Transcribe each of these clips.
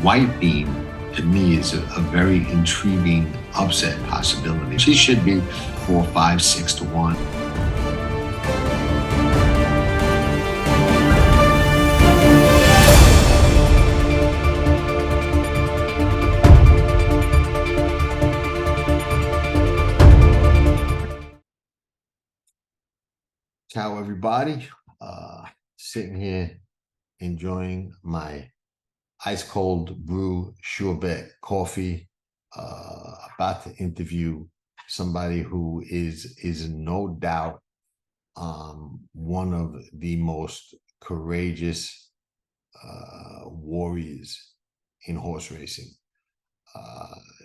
White Beam, to me, is a very intriguing upset possibility. She should be 4, 5, 6 to 1. Ciao, everybody. Sitting here enjoying my ice cold brew sherbet coffee. About to interview somebody who is no doubt one of the most courageous warriors in horse racing.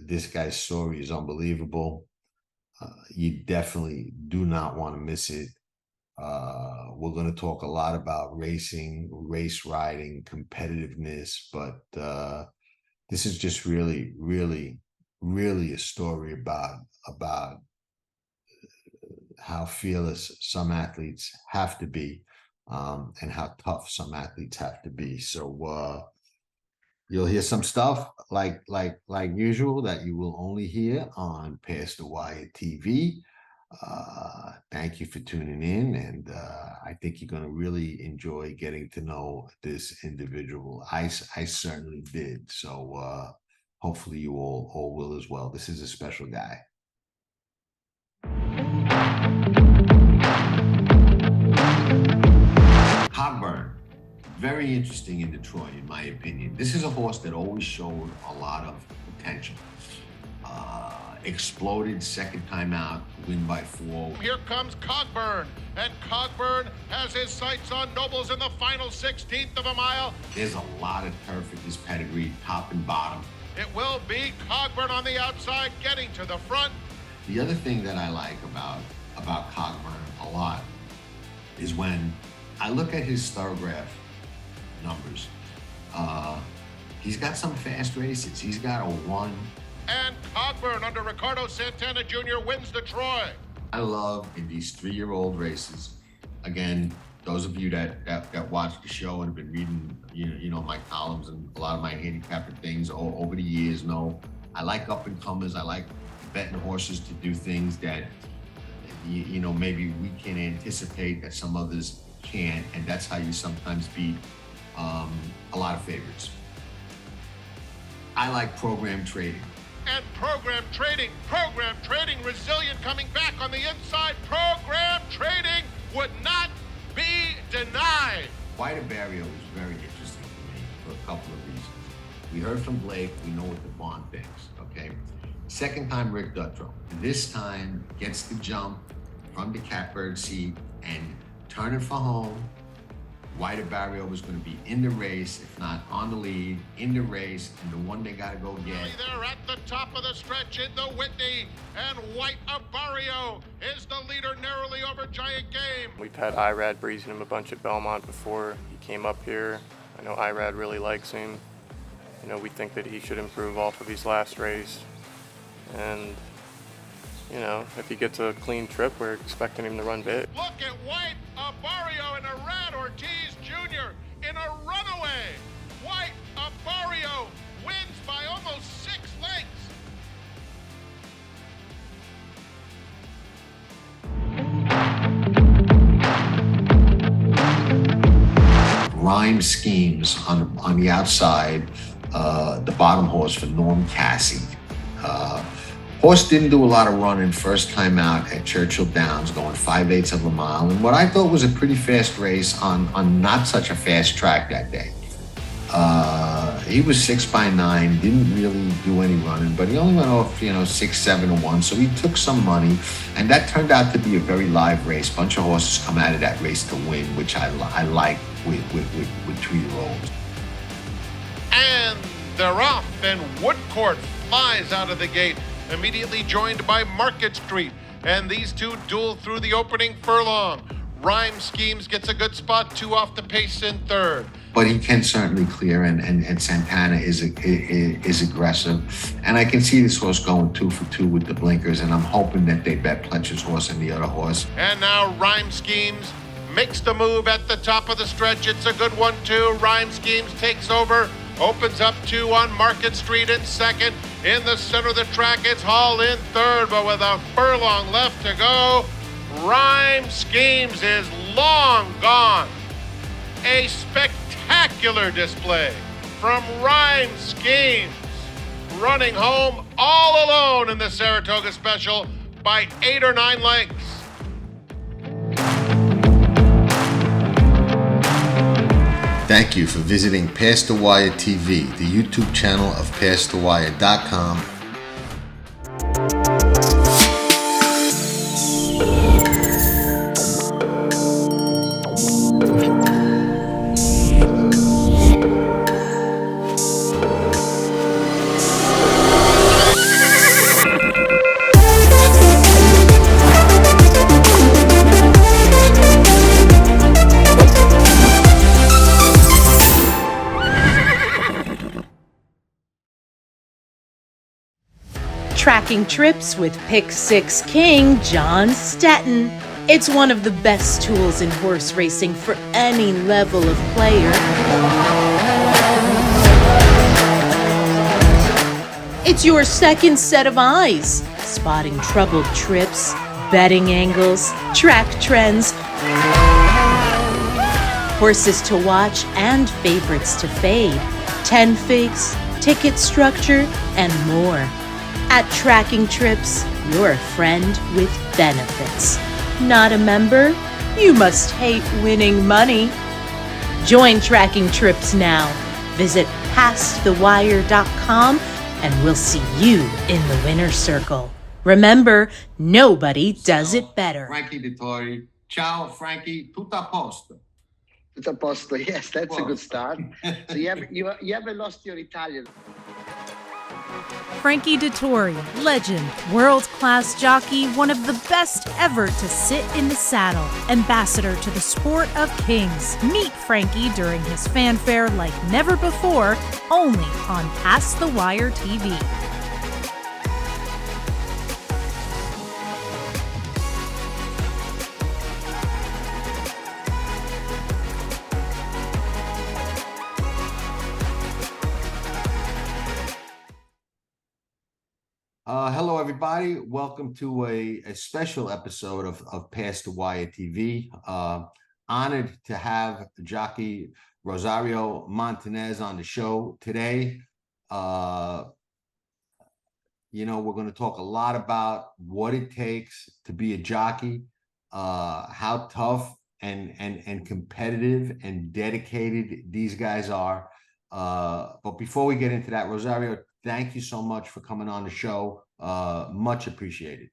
This guy's story is unbelievable. You definitely do not want to miss it. We're going to talk a lot about racing, race riding, competitiveness, but this is just really a story about how fearless some athletes have to be, and how tough some athletes have to be. So you'll hear some stuff like usual that you will only hear on Past the Wire TV. Thank you for tuning in, and I think you're going to really enjoy getting to know this individual. I certainly did. So hopefully you all will as well. This is a special guy. Cogburn, very interesting in Detroit, in my opinion. This is a horse that always showed a lot of potential. Exploded second time out, win by 4. Here comes Cogburn, and Cogburn has his sights on Nobles in the final 16th of a mile. There's a lot of turf in this pedigree, top and bottom. It will be Cogburn on the outside, getting to the front. The other thing that I like about Cogburn a lot is when I look at his Thoroughgraph numbers. He's got some fast races. He's got a 1. And Cogburn under Ricardo Santana Jr. wins the Troy. I love in these 3-year-old races. Again, those of you that watch the show and have been reading, you know my columns and a lot of my handicapper things over the years know I like up and comers. I like betting horses to do things that you know maybe we can anticipate that some others can't, and that's how you sometimes beat a lot of favorites. I like program trading. And program trading, resilient coming back on the inside. Program trading would not be denied. White Barrio is very interesting to me for a couple of reasons. We heard from Blake, we know what the Vaughn thinks, okay? Second time Rick Dutrow. This time gets the jump from the catbird seat and turn it for home. White Barrio was going to be in the race, if not on the lead, in the race, and the one they got to go get. They're at the top of the stretch in the Whitney, and White Barrio is the leader narrowly over Giant Game. We've had Irad breezing him a bunch at Belmont before he came up here. I know Irad really likes him. You know, we think that he should improve off of his last race. And, you know, if he gets a clean trip, we're expecting him to run big. Look at White Barrio and Irad Ortiz Jr. in a runaway. White Barrio wins by almost 6 lengths. Rhyme schemes on the outside, the bottom horse for Norm Cassie. Horse didn't do a lot of running first time out at Churchill Downs, going 5/8 of a mile, and what I thought was a pretty fast race on not such a fast track that day. He was 6 by 9, didn't really do any running, but he only went off 6, 7 to 1, so he took some money, and that turned out to be a very live race. Bunch of horses come out of that race to win, which I like with 2-year-olds. And they're off, and Woodcourt flies out of the gate, immediately joined by Market Street, and these two duel through the opening furlong. Rhyme Schemes gets a good spot, 2 off the pace in 3rd. But he can certainly clear, and Santana is aggressive, and I can see this horse going 2 for 2 with the blinkers, and I'm hoping that they bet Pletcher's horse and the other horse. And now Rhyme Schemes makes the move at the top of the stretch. It's a good one too. Rhyme Schemes takes over Opens up 2 on Market Street in second. In the center of the track, it's Hall in third, but with a furlong left to go, Rhyme Schemes is long gone. A spectacular display from Rhyme Schemes, running home all alone in the Saratoga Special by 8 or 9 lengths. Thank you for visiting Past the Wire TV, the YouTube channel of PastTheWire.com. Tracking trips with Pick 6 King John Stetton. It's one of the best tools in horse racing for any level of player. It's your second set of eyes, spotting troubled trips, betting angles, track trends, horses to watch and favorites to fade, 10 figs, ticket structure, and more. At Tracking Trips, you're a friend with benefits. Not a member? You must hate winning money. Join Tracking Trips now. Visit PastTheWire.com and we'll see you in the winner's circle. Remember, nobody does it better. Frankie Dettori. Ciao, Frankie. Tutto a posto. Tutto a posto. Yes, that's a good start. So you haven't lost your Italian. Frankie Dettori, legend, world-class jockey, one of the best ever to sit in the saddle, ambassador to the sport of kings. Meet Frankie during his fanfare like never before, only on Past the Wire TV. Hello, everybody. Welcome to a special episode of Past the Wire TV. Honored to have jockey Rosario Montanez on the show today. We're going to talk a lot about what it takes to be a jockey, how tough and competitive and dedicated these guys are. But before we get into that, Rosario, thank you so much for coming on the show. Much appreciated.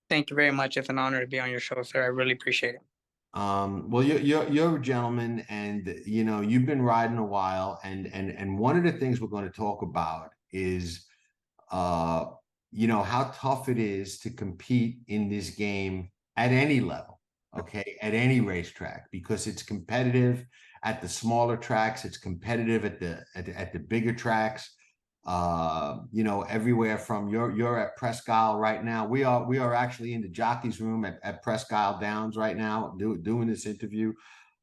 Thank you very much. It's an honor to be on your show, sir. I really appreciate it. Well, you're a gentleman, and you've been riding a while, and one of the things we're going to talk about is how tough it is to compete in this game at any level, okay, at any racetrack, because it's competitive at the smaller tracks, it's competitive at the bigger tracks. Everywhere from you're at Presque Isle right now. We are actually in the jockeys room at Presque Isle Downs right now, doing this interview,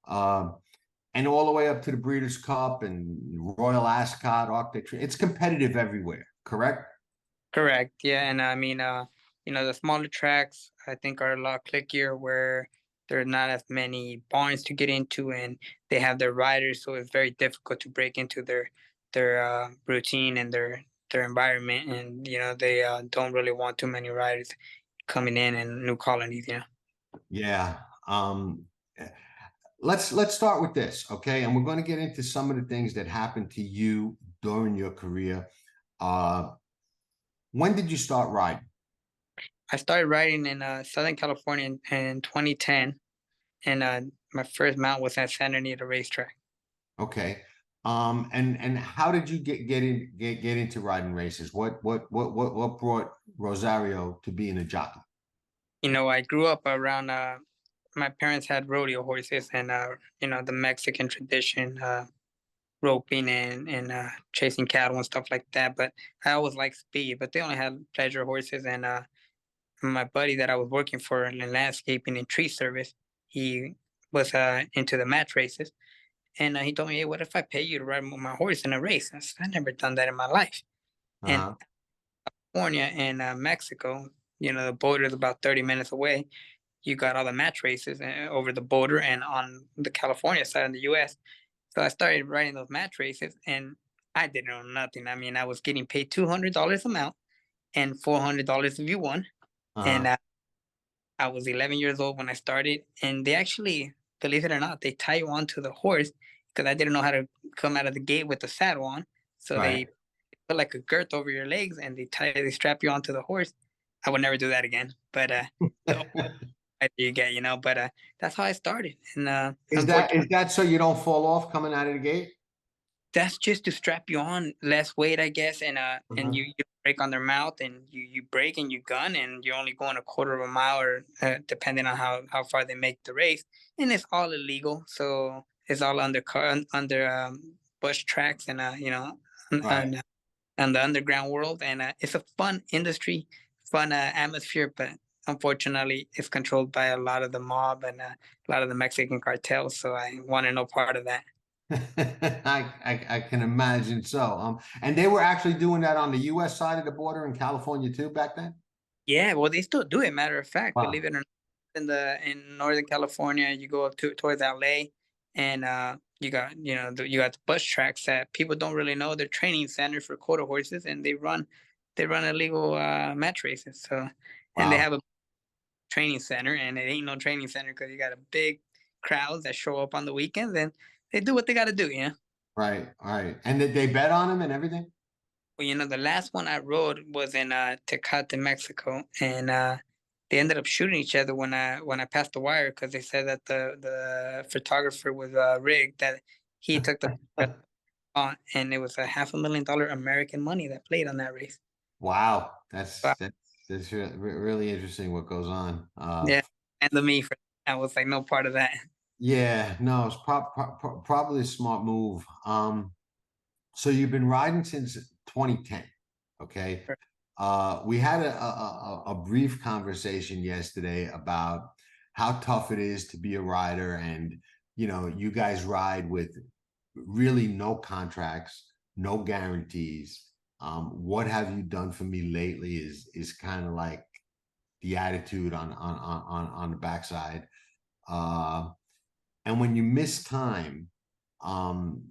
and all the way up to the Breeders' Cup and Royal Ascot, Arctic. It's competitive everywhere, correct? Correct. Yeah, and I mean, the smaller tracks I think are a lot clickier, where there are not as many barns to get into, and they have their riders, so it's very difficult to break into their routine and their environment, and they don't really want too many riders coming in and new colonies. Yeah. Let's start with this, okay? And we're going to get into some of the things that happened to you during your career. When did you start riding? I started riding in Southern California in 2010, and my first mount was at Santa Anita Racetrack. Okay. And how did you get into riding races? What brought Rosario to being a jockey? I grew up around. My parents had rodeo horses, and the Mexican tradition, roping and chasing cattle and stuff like that. But I always liked speed. But they only had pleasure horses, and my buddy that I was working for in landscaping and tree service, he was into the match races. And he told me, "Hey, what if I pay you to ride my horse in a race?" I said, "I never done that in my life." And Uh-huh. California and Mexico, the border is about 30 minutes away. You got all the match races over the border and on the California side of the US. So I started riding those match races and I didn't know nothing. I mean, I was getting paid $200 a mount and $400 if you won. And Uh-huh. I was 11 years old when I started. And they actually, believe it or not, they tie you onto the horse because I didn't know how to come out of the gate with the saddle on. So Right. they put like a girth over your legs and they strap you onto the horse. I would never do that again. But the idea you get, but that's how I started. And Is unfortunately, that so you don't fall off coming out of the gate? that's just to strap you on less weight, I guess, and Uh-huh. you break on their mouth and you break and you gun and you're only going a quarter of a mile or depending on how far they make the race, and it's all illegal, so it's all under bush tracks and Right. on the underground world, and it's a fun industry, fun atmosphere, but unfortunately, it's controlled by a lot of the mob and a lot of the Mexican cartels. So I want no part of that. I can imagine so. And they were actually doing that on the U.S. side of the border in California too back then. Yeah, well, they still do it. Matter of fact, believe Wow. it or not, in Northern California, you go up towards LA, and you got the bus tracks that people don't really know. They're training centers for quarter horses, and they run illegal match races. So, and they Wow. have a training center, and it ain't no training center because you got a big crowds that show up on the weekends, and they do what they got to do. Right. Right. And did they bet on him and everything? Well, the last one I rode was in Tecate, Mexico, and they ended up shooting each other when I passed the wire because they said that the photographer was rigged, that he took the on, and it was a $500,000 American money that played on that race. Wow. Wow. That's really interesting what goes on. Yeah, and the me for I was like no part of that. Yeah, no, it's probably a smart move. So you've been riding since 2010, okay? We had a brief conversation yesterday about how tough it is to be a rider, and you guys ride with really no contracts, no guarantees. What have you done for me lately is kind of like the attitude on the backside. Uh, and when you miss time,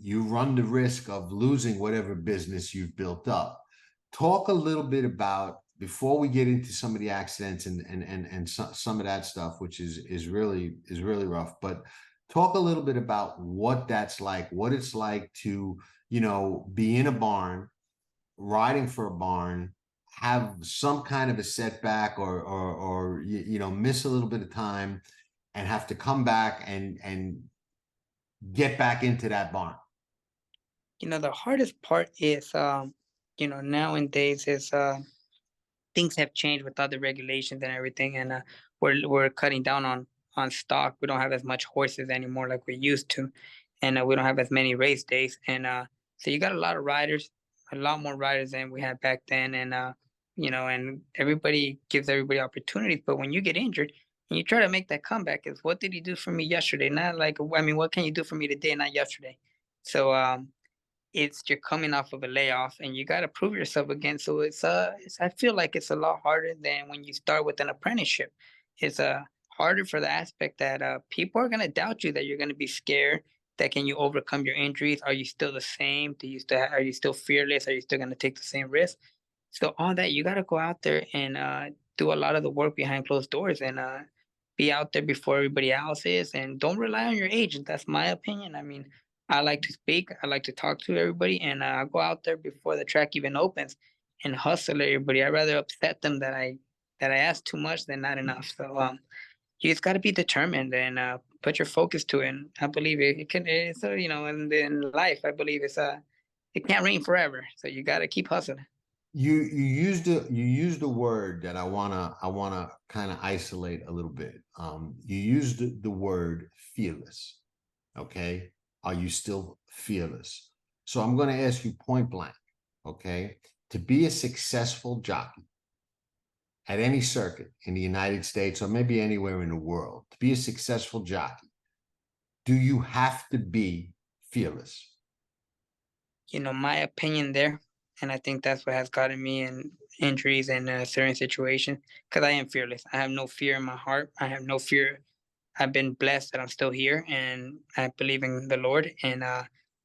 you run the risk of losing whatever business you've built up. Talk a little bit about, before we get into some of the accidents and some of that stuff, which is really rough. But talk a little bit about what that's like, what it's like to be in a barn, riding for a barn, have some kind of a setback or miss a little bit of time and have to come back and get back into that barn. The hardest part is nowadays is things have changed with other regulations and everything, and we're cutting down on stock. We don't have as much horses anymore like we used to, and we don't have as many race days, and so you got a lot of riders, a lot more riders than we had back then, and and everybody gives everybody opportunities, but when you get injured and you try to make that comeback, is what did you do for me yesterday? Not like, I mean, what can you do for me today, not yesterday? So it's you're coming off of a layoff and you got to prove yourself again. So I feel like it's a lot harder than when you start with an apprenticeship. It's harder for the aspect that people are going to doubt you, that you're going to be scared, that can you overcome your injuries, are you still the same, are you still fearless, are you still going to take the same risk? So all that, you got to go out there and do a lot of the work behind closed doors, and be out there before everybody else is, and don't rely on your agent. That's my opinion. I mean, I like to speak, I like to talk to everybody, and go out there before the track even opens and hustle everybody. I'd rather upset them that I ask too much than not enough. So you just got to be determined and put your focus to it. And I believe it can. It's in life, I believe it can't rain forever. So you got to keep hustling. You used a word that I wanna kind of isolate a little bit. You used the word fearless. Okay, are you still fearless? So I'm going to ask you point blank. Okay, to be a successful jockey at any circuit in the United States or maybe anywhere in the world, to be a successful jockey, do you have to be fearless? My opinion there, and I think that's what has gotten me in injuries and certain situations, because I am fearless. I have no fear in my heart. I have no fear. I've been blessed that I'm still here, and I believe in the Lord, and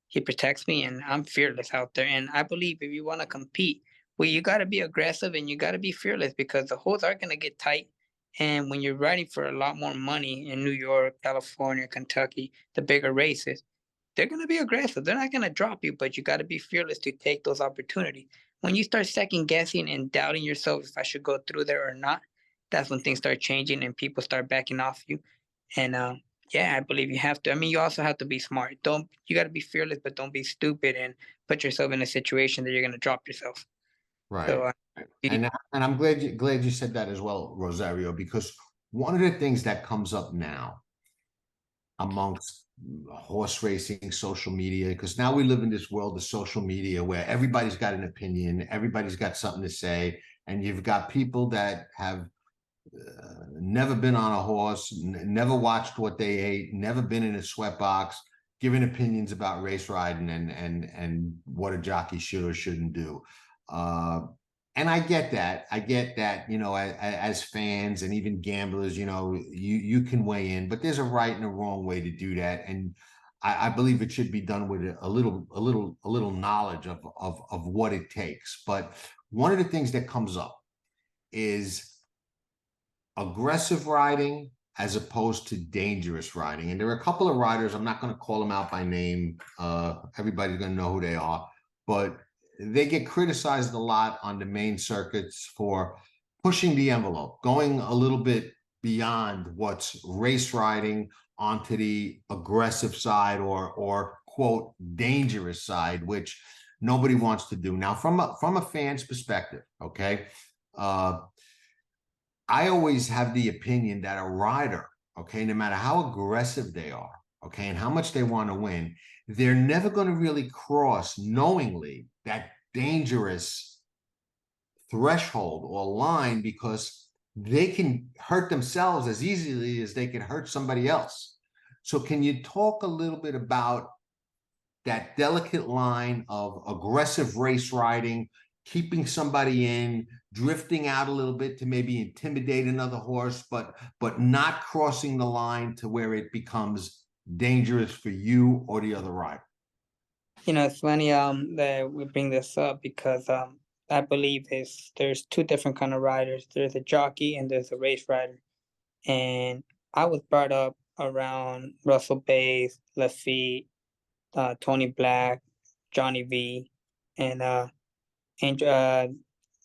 He protects me, and I'm fearless out there. And I believe if you want to compete, well, you got to be aggressive and you got to be fearless, because the holes are going to get tight. And when you're riding for a lot more money in New York, California, Kentucky, the bigger races, they're going to be aggressive. They're not going to drop you, but you got to be fearless to take those opportunities. When you start second guessing and doubting yourself if I should go through there or not, that's when things start changing and people start backing off you. And yeah, I believe you have to. I mean, you also have to be smart. Don't You got to be fearless, but don't be stupid and put yourself in a situation that you're going to drop yourself. Right. So And I'm glad you said that as well, Rosario, because one of the things that comes up now amongst horse racing, social media, because now we live in this world of social media where everybody's got an opinion, everybody's got something to say, and you've got people that have never been on a horse, never watched what they ate, never been in a sweat box, giving opinions about race riding and what a jockey should or shouldn't do. And I get that. I get that, as fans and even gamblers, you can weigh in, but there's a right and a wrong way to do that. And I believe it should be done with a little knowledge of what it takes. But one of the things that comes up is aggressive riding as opposed to dangerous riding. And there are a couple of riders, I'm not going to call them out by name. Everybody's going to know who they are, but they get criticized a lot on the main circuits for pushing the envelope, going a little bit beyond what's race riding onto the aggressive side or quote dangerous side, which nobody wants to do. Now, from a fan's perspective, okay, I always have the opinion that a rider, okay, no matter how aggressive they are, okay, and how much they want to win, they're never going to really cross knowingly that dangerous threshold or line, because they can hurt themselves as easily as they can hurt somebody else. So can you talk a little bit about that delicate line of aggressive race riding, keeping somebody in, drifting out a little bit to maybe intimidate another horse, but not crossing the line to where it becomes dangerous for you or the other rider? it's funny that we bring this up, because I believe there's two different kind of riders. There's a jockey and there's a race rider. And I was brought up around Russell Bays, Lafitte, Tony Black, Johnny V, and and uh,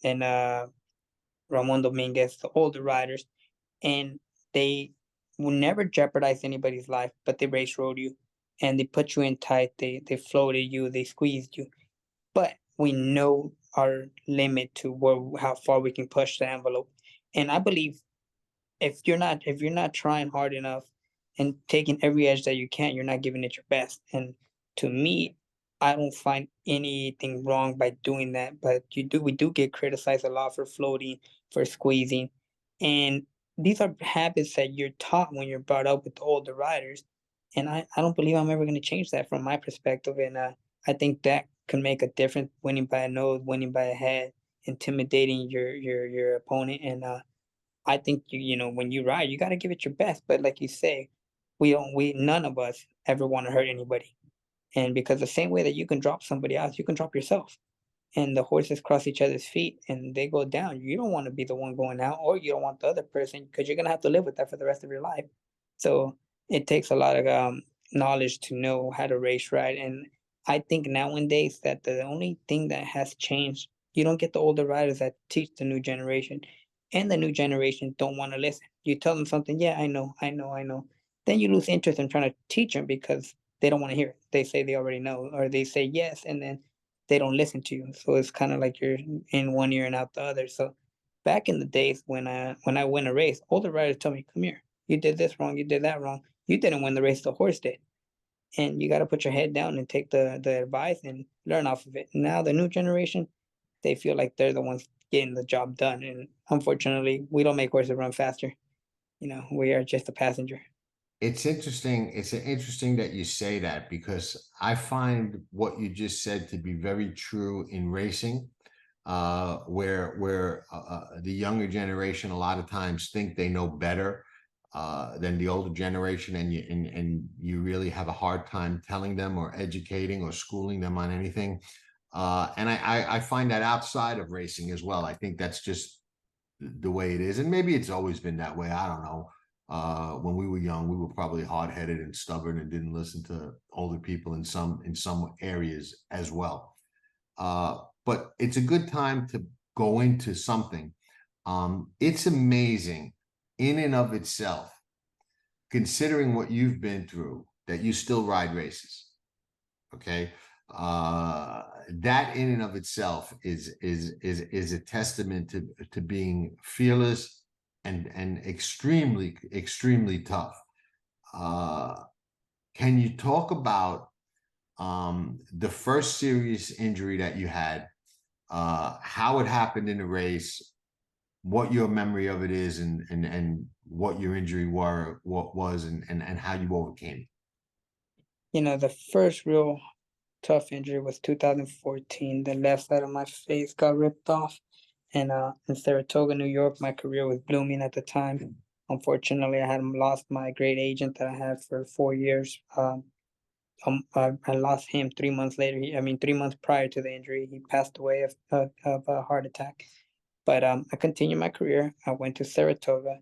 and Ramon Dominguez, the older riders, and they will never jeopardize anybody's life, but they race rode you, and they put you in tight. They floated you, they squeezed you, but we know our limit to how far we can push the envelope. And I believe if you're not trying hard enough and taking every edge that you can, you're not giving it your best. And to me, I don't find anything wrong by doing that. But we do get criticized a lot for floating, for squeezing. And these are habits that you're taught when you're brought up with the older riders. And I don't believe I'm ever going to change that from my perspective. And I think that can make a difference, winning by a nose, winning by a head, intimidating your opponent. And I think when you ride, you got to give it your best. But like you say, none of us ever want to hurt anybody. And because the same way that you can drop somebody else, you can drop yourself. And the horses cross each other's feet and they go down. You don't want to be the one going out, or you don't want the other person, because you're gonna have to live with that for the rest of your life. So it takes a lot of knowledge to know how to race ride. And I think nowadays that the only thing that has changed, you don't get the older riders that teach the new generation, and the new generation don't want to listen. You tell them something, yeah, I know, I know, I know. Then you lose interest in trying to teach them, because they don't want to hear it. They say they already know, or they say yes, and then they don't listen to you. So it's kind of like you're in one ear and out the other. So back in the days when I win a race, older riders tell me, "Come here, you did this wrong, you did that wrong. You didn't win the race, the horse did." And you got to put your head down and take the advice and learn off of it. Now the new generation, they feel like they're the ones getting the job done, and unfortunately, we don't make horses run faster. We are just a passenger. It's interesting. It's interesting that you say that because I find what you just said to be very true in racing, where the younger generation a lot of times think they know better than the older generation, and you really have a hard time telling them or educating or schooling them on anything. And I find that outside of racing as well. I think that's just the way it is, and maybe it's always been that way. I don't know. When we were young, we were probably hard-headed and stubborn and didn't listen to older people in some areas as well. But it's a good time to go into something. It's amazing in and of itself, considering what you've been through, that you still ride races. Okay. That in and of itself is a testament to being fearless and extremely tough. Can you talk about the first serious injury that you had, how it happened in the race, what your memory of it is, and what your injury was, and how you overcame it? The first real tough injury was 2014. The left side of my face got ripped off. And in Saratoga, New York, my career was blooming at the time. Unfortunately, I had lost my great agent that I had for 4 years. I lost him 3 months later. 3 months prior to the injury, he passed away of a heart attack. But I continued my career. I went to Saratoga,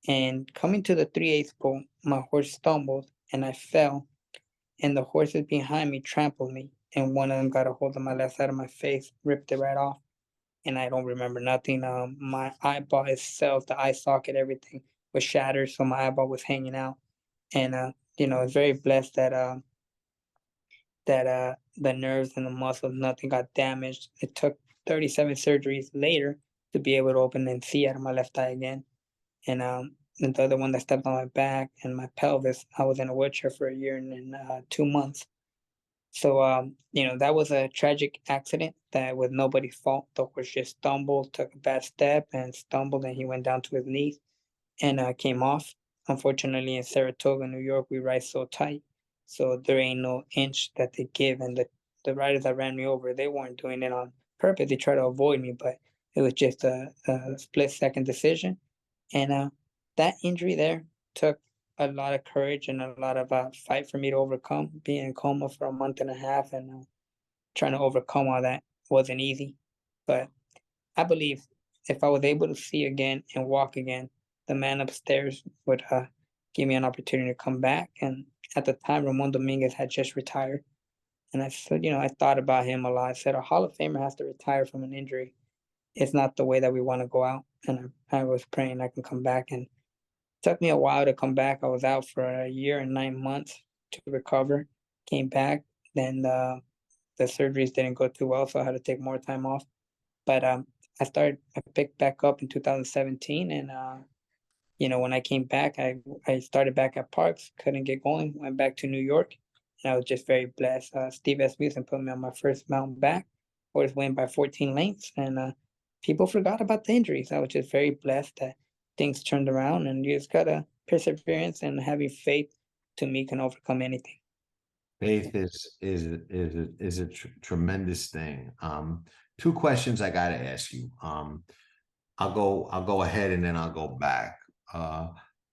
and coming to the 3/8 pole, my horse stumbled and I fell, and the horses behind me trampled me, and one of them got a hold of my left side of my face, ripped it right off, and I don't remember nothing. My eyeball itself, the eye socket, everything was shattered, so my eyeball was hanging out, and I was very blessed that the nerves and the muscles, nothing got damaged. It took 37 surgeries later to be able to open and see out of my left eye again, and the other one that stepped on my back and my pelvis, I was in a wheelchair for a year and 2 months. So, that was a tragic accident that was nobody's fault. The horse just stumbled, took a bad step and stumbled, and he went down to his knees and came off. Unfortunately, in Saratoga, New York, we ride so tight. So there ain't no inch that they give. And the riders that ran me over, they weren't doing it on purpose. They tried to avoid me, but it was just a split-second decision. And that injury there took a lot of courage and a lot of fight for me to overcome. Being in coma for a month and a half and trying to overcome all that wasn't easy. But I believe if I was able to see again and walk again, the man upstairs would give me an opportunity to come back. And at the time, Ramon Dominguez had just retired. And I said, I thought about him a lot. I said, a Hall of Famer has to retire from an injury. It's not the way that we want to go out. And I was praying I can come back, and took me a while to come back. I was out for a year and 9 months to recover. Came back, then the surgeries didn't go too well, so I had to take more time off. But I picked back up in 2017, and when I came back, I started back at Parks, couldn't get going, went back to New York, and I was just very blessed. Steve Asmussen put me on my first mountain back, horse went by 14 lengths, and people forgot about the injuries. I was just very blessed that things turned around, and you just gotta perseverance and having faith to me can overcome anything. Faith is a tremendous thing. Two questions I got to ask you. I'll go ahead and then I'll go back.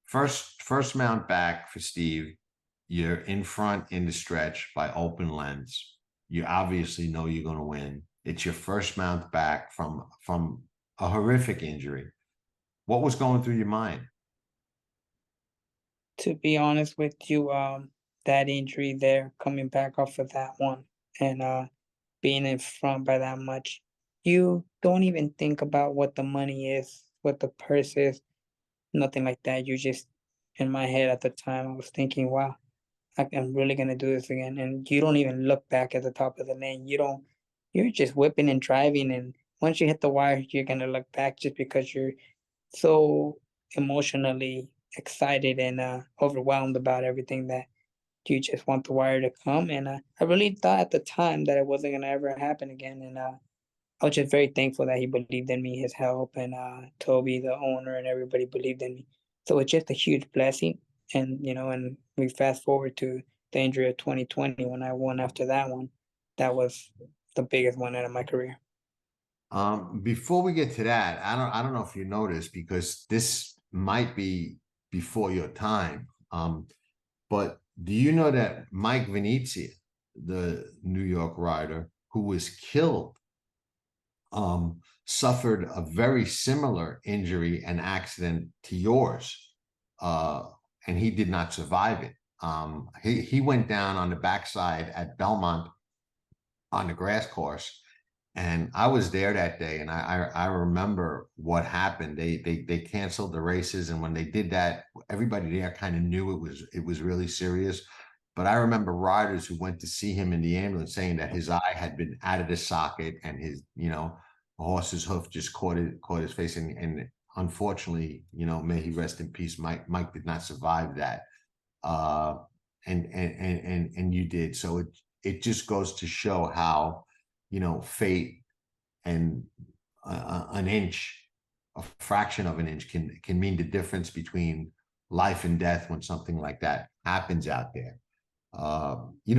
First mount back for Steve. You're in front in the stretch by open lens. You obviously know you're going to win. It's your first mount back from a horrific injury. What was going through your mind? To be honest with you, that injury there, coming back off of that one, and being in front by that much, you don't even think about what the money is, what the purse is, nothing like that. You just, in my head at the time, I was thinking, wow, I'm really gonna do this again. And you don't even look back at the top of the lane. You're just whipping and driving. And once you hit the wire, you're gonna look back just because you're so emotionally excited and overwhelmed about everything that you just want the wire to come. And I really thought at the time that it wasn't gonna ever happen again. And I was just very thankful that he believed in me, his help, and Toby, the owner, and everybody believed in me. So it's just a huge blessing. And we fast forward to the injury of 2020 when I won after that one. That was the biggest one out of my career. Before we get to that, I don't know if you noticed, because this might be before your time. But do you know that Mike Venezia, the New York rider who was killed, suffered a very similar injury and accident to yours, and he did not survive it. He went down on the backside at Belmont on the grass course, and I was there that day, and I remember what happened. They canceled the races, and when they did that, everybody there kind of knew it was really serious. But I remember riders who went to see him in the ambulance saying that his eye had been out of the socket, and his, horse's hoof just caught his face, and unfortunately, may he rest in peace. Mike did not survive that, and you did. So it just goes to show how, fate and an inch, a fraction of an inch can mean the difference between life and death when something like that happens out there.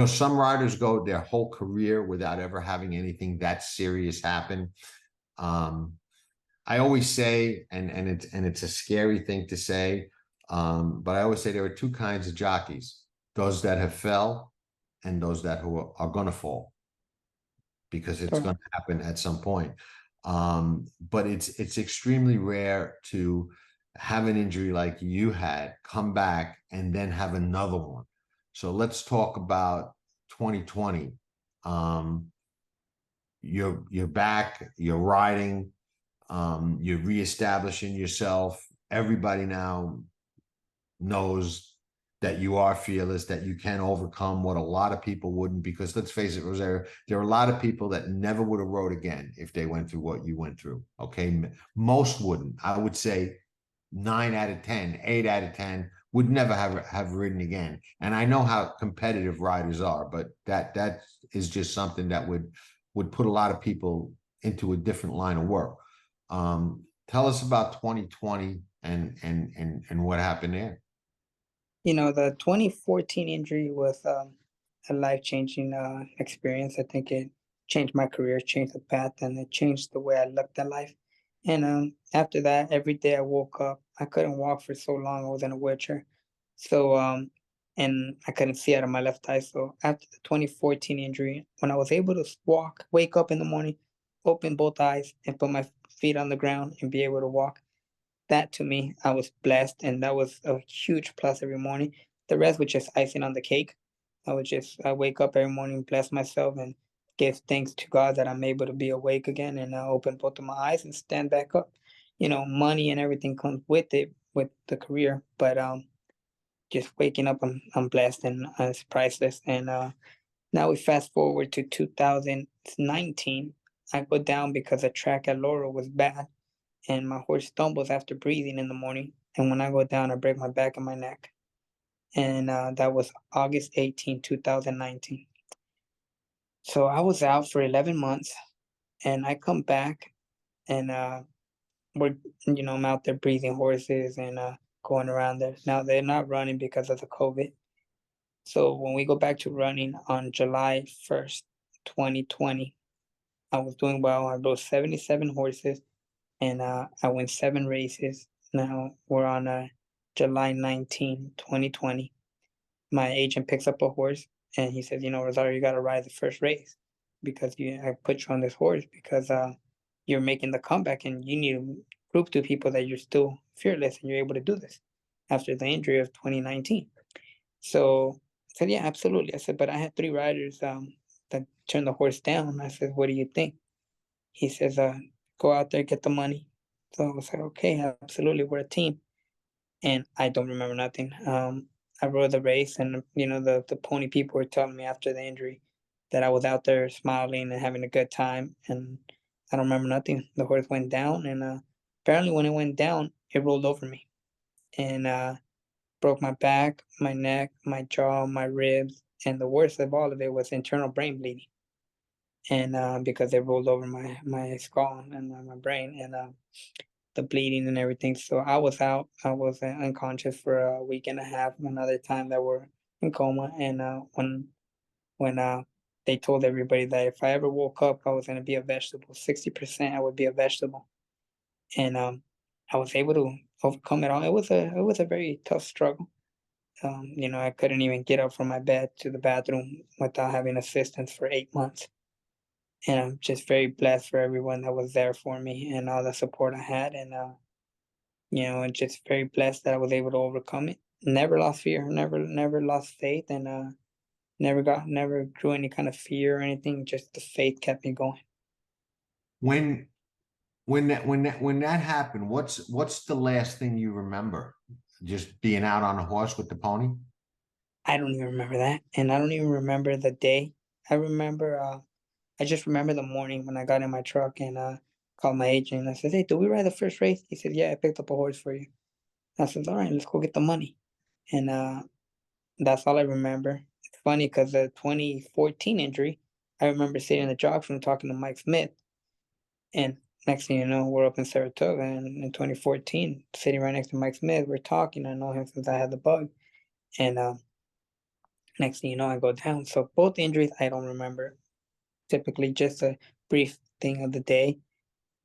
Some riders go their whole career without ever having anything that serious happen. I always say, and it's a scary thing to say, but I always say there are two kinds of jockeys: those that have fell and those that are going to fall, because it's going to happen at some point. But it's extremely rare to have an injury like you had, come back, and then have another one. So let's talk about 2020. You're back, you're riding, you're reestablishing yourself. Everybody now knows that you are fearless, that you can overcome what a lot of people wouldn't, because let's face it, Rosario, there are a lot of people that never would have rode again if they went through what you went through. Okay. Most wouldn't. I would say 9 out of 10, 8 out of 10 would never have ridden again. And I know how competitive riders are, but that is just something that would put a lot of people into a different line of work. Tell us about 2020 and what happened there. The 2014 injury was a life-changing experience. I think it changed my career, changed the path, and it changed the way I looked at life. And after that, every day I woke up, I couldn't walk for so long. I was in a wheelchair. So, and I couldn't see out of my left eye. So after the 2014 injury, when I was able to wake up in the morning, open both eyes, and put my feet on the ground and be able to walk, that to me, I was blessed, and that was a huge plus every morning. The rest was just icing on the cake. I wake up every morning, bless myself, and give thanks to God that I'm able to be awake again and open both of my eyes and stand back up. Money and everything comes with it, with the career, but just waking up, I'm blessed, and it's priceless. And now we fast forward to 2019. I go down because the track at Laurel was bad, and my horse stumbles after breathing in the morning. And when I go down, I break my back and my neck. And that was August 18, 2019. So I was out for 11 months, and I come back, and I'm out there breathing horses and going around there. Now they're not running because of the COVID. So when we go back to running on July 1st, 2020, I was doing well. I rode 77 horses, and I won 7 races. Now we're on July 19, 2020. My agent picks up a horse, and he says, Rosario, you got to ride the first race because I put you on this horse because you're making the comeback, and you need to prove to people that you're still fearless and you're able to do this after the injury of 2019. So I said, yeah, absolutely. I said, but I had 3 riders that turned the horse down. I said, what do you think? He says, go out there, get the money. So I was like, okay, absolutely, we're a team. And I don't remember nothing. I rode the race, and the pony people were telling me after the injury that I was out there smiling and having a good time, and I don't remember nothing. The horse went down, and apparently when it went down, it rolled over me, and broke my back, my neck, my jaw, my ribs, and the worst of all of it was internal brain bleeding. And because it rolled over my skull and my brain, and the bleeding and everything. So I was out. I was unconscious for a week and a half. Another time that we're in coma, and when they told everybody that if I ever woke up, I was gonna be a vegetable. 60% I would be a vegetable, and I was able to overcome it all. It was a very tough struggle. I couldn't even get up from my bed to the bathroom without having assistance for 8 months. And I'm just very blessed for everyone that was there for me and all the support I had. And just very blessed that I was able to overcome it. Never lost fear, never lost faith, and never grew any kind of fear or anything. Just the faith kept me going. When when that happened, what's the last thing you remember? Just being out on a horse with the pony? I don't even remember that, and I don't even remember the day. I remember, I just remember the morning when I got in my truck and called my agent. And I said, "Hey, did we ride the first race?" He said, "Yeah, I picked up a horse for you." I said, "All right, let's go get the money." And that's all I remember. It's funny because the 2014 injury, I remember sitting in the jog room talking to Mike Smith, and next thing you know, we're up in Saratoga, and in 2014, sitting right next to Mike Smith, we're talking. I know him since I had the bug, and next thing you know, I go down. So both injuries, I don't remember. Typically, just a brief thing of the day.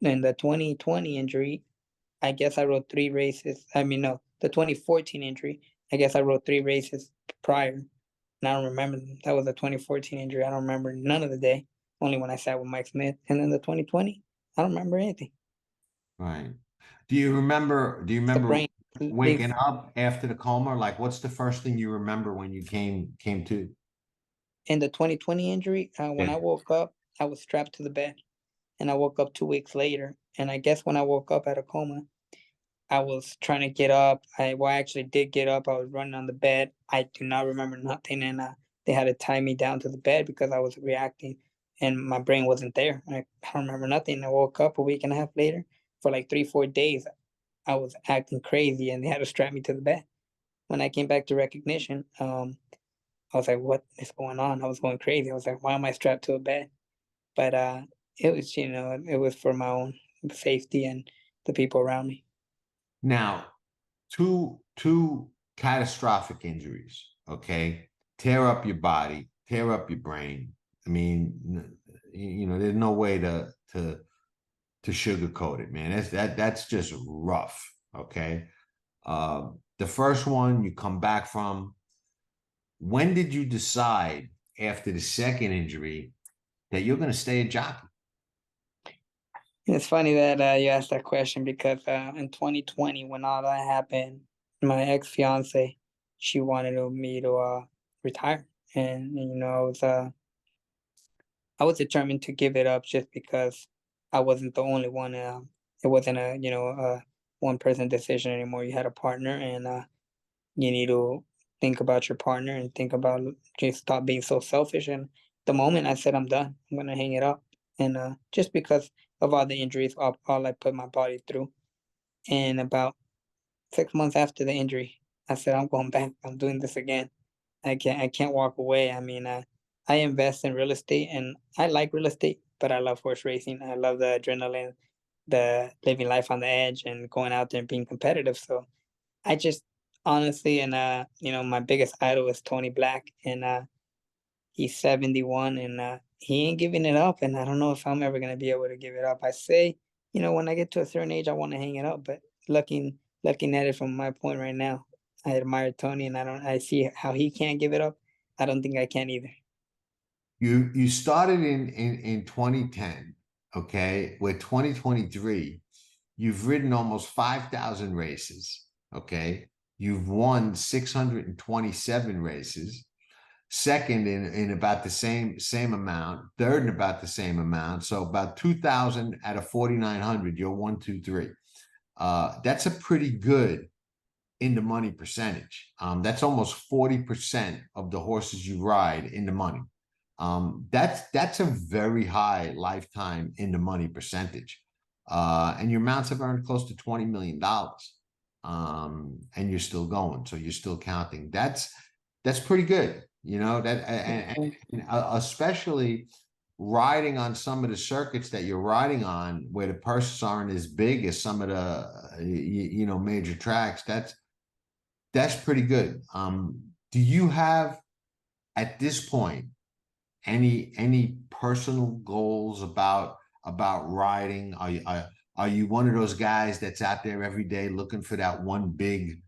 And the 2020 injury, I guess I rode 3 races. I mean, no, the 2014 injury, I guess I rode 3 races prior. And I don't remember them. That was the 2014 injury. I don't remember none of the day, only when I sat with Mike Smith. And then the 2020, I don't remember anything. Right. Do you The remember brain waking leaves. up after the coma? Like, what's the first thing you remember when you came to? In the 2020 injury, when I Yeah. woke up, I was strapped to the bed. And I woke up 2 weeks later. And I guess when I woke up out of coma, I was trying to get up. I actually did get up. I was running on the bed. I do not remember nothing, and they had to tie me down to the bed because I was reacting, and my brain wasn't there. I don't remember nothing. I woke up a week and a half later. For like 3, 4 days, I was acting crazy, and they had to strap me to the bed. When I came back to recognition, I was like, "What is going on?" I was going crazy. I was like, "Why am I strapped to a bed?" But it was, it was for my own safety and the people around me. Now, two catastrophic injuries, okay? Tear up your body, tear up your brain. I mean, there's no way to sugarcoat it, man. That's just rough, okay? The first one you come back from. When did you decide after the second injury that you're going to stay a jockey? It's funny that you asked that question because in 2020, when all that happened, my ex fiance, she wanted me to retire, and I was determined to give it up just because I wasn't the only one. It wasn't a one person decision anymore. You had a partner, and you need to think about your partner and think about just stop being so selfish. And the moment I said I'm done, I'm gonna hang it up. And just because of all the injuries, all I put my body through. And about 6 months after the injury, I said I'm going back. I'm doing this again. I can't walk away. I mean, I invest in real estate, and I like real estate, but I love horse racing. I love the adrenaline, the living life on the edge, and going out there and being competitive. So I just honestly, and my biggest idol is Tony Black, and he's 71, and he ain't giving it up. And I don't know if I'm ever gonna be able to give it up. I say, when I get to a certain age, I want to hang it up. But looking at it from my point right now, I admire Tony, and I see how he can't give it up. I don't think I can either. You started in 2010, okay? With 2023, you've ridden almost 5,000 races, okay? You've won 627 races, second in about the same amount, third in about the same amount. So about 2,000 out of 4,900, you're 1, 2, 3. That's a pretty good in the money percentage. That's almost 40% of the horses you ride in the money. That's a very high lifetime in the money percentage. And your mounts have earned close to $20 million. And you're still going, so you're still counting. That's pretty good, that, and especially riding on some of the circuits that you're riding on, where the purses aren't as big as some of the major tracks, that's pretty good. Do you have at this point any personal goals about riding? Are you one of those guys that's out there every day looking for that one big